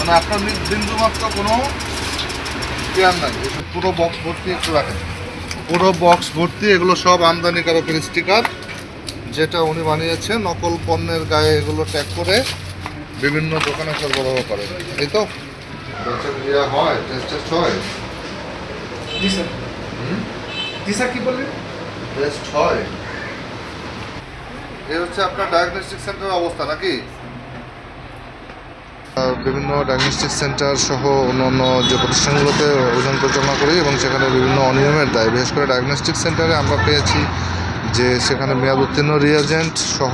মানে আপনার বিন্দুমাত্র কোনো কেয়ার নাই। এসব পুরো বক্স ভর্তি একটু রাখেন, পুরো বক্স ভর্তি এগুলো সব আমদানিকারকের স্টিকার, যেটা উনি বানিয়েছে নকল পণ্যের গায়ে এগুলো ট্যাগ করে বিভিন্ন দোকানে সরবরাহ করে, এই তো হয় টেস্ট হয়। জি স্যার। জি স্যার, কি বললেন? টেস্ট হয়। এই হচ্ছে আপনার ডায়াগনস্টিক সেন্টারের অবস্থা নাকি? বিভিন্ন ডায়াগনস্টিক সেন্টার সহ অন্যান্য যে প্রতিষ্ঠানগুলোতে অভিযান পরিচালনা করি এবং সেখানে বিভিন্ন অনিয়মের দায়, বিশেষ করে ডায়াগনস্টিক সেন্টারে আমরা পেয়েছি যে সেখানে মেয়াদ উত্তীর্ণ রিয়েজেন্ট সহ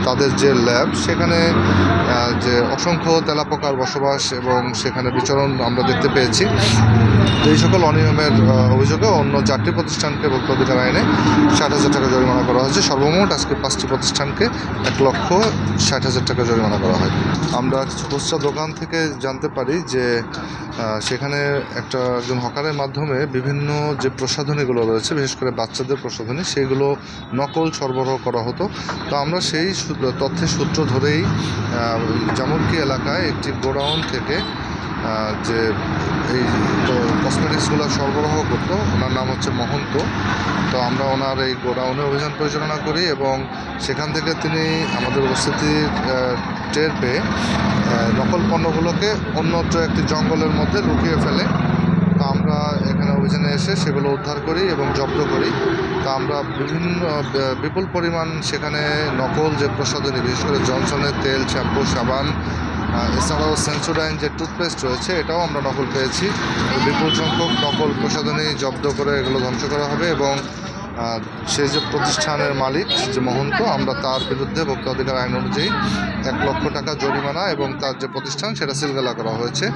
তাদের যে ল্যাব, সেখানে যে অসংখ্য তেলাপোকার বসবাস এবং সেখানে বিচরণ আমরা দেখতে পেয়েছি। তো এই সকল অনিয়মের অভিযোগে অন্য 4টি প্রতিষ্ঠানকে ভোক্তা অধিকার আইনে 60,000 টাকা জরিমানা করা হয়েছে। সর্বমোট আজকে 5টি প্রতিষ্ঠানকে 1,60,000 টাকা জরিমানা করা হয়। আমরা খুচরা দোকান থেকে জানতে পারি যে সেখানে একজন হকারের মাধ্যমে বিভিন্ন যে প্রসাধনীগুলো রয়েছে, বিশেষ করে বাচ্চাদের প্রসাধনী, সেগুলো নকল সরবরাহ করা হতো। তো আমরা সেই তথ্যের সূত্র ধরেই জামুরকি এলাকায় একটি গোডাউন থেকে যে এই কসমেটিক্সগুলো সরবরাহ করতো, ওনার নাম হচ্ছে মহন্ত। তো আমরা ওনার এই গোডাউনে অভিযান পরিচালনা করি এবং সেখান থেকে তিনি আমাদের উপস্থিতি টের পেয়ে নকল পণ্যগুলোকে অন্যত্র একটি জঙ্গলের মধ্যে লুকিয়ে ফেলে। তো আমরা এখানে অভিযানে এসে সেগুলো উদ্ধার করি এবং জব্দ করি। তো আমরা বিপুল পরিমাণ সেখানে নকল যে প্রসাধনী, বিশেষ করে জনসনের তেল, শ্যাম্পু, সাবান, এছাড়াও সেন্সোডাইন যে টুথপেস্ট রয়েছে, এটাও আমরা নকল পেয়েছি। বিপুল সংখ্যক নকল প্রসাধনী জব্দ করে এগুলো ধ্বংস করা হবে এবং সেই যে প্রতিষ্ঠানের মালিক যে মহন্ত, আমরা তার বিরুদ্ধে ভোক্তা অধিকার আইন অনুযায়ী 1,00,000 টাকা জরিমানা এবং তার যে প্রতিষ্ঠান সেটা সিলগালা করা হয়েছে।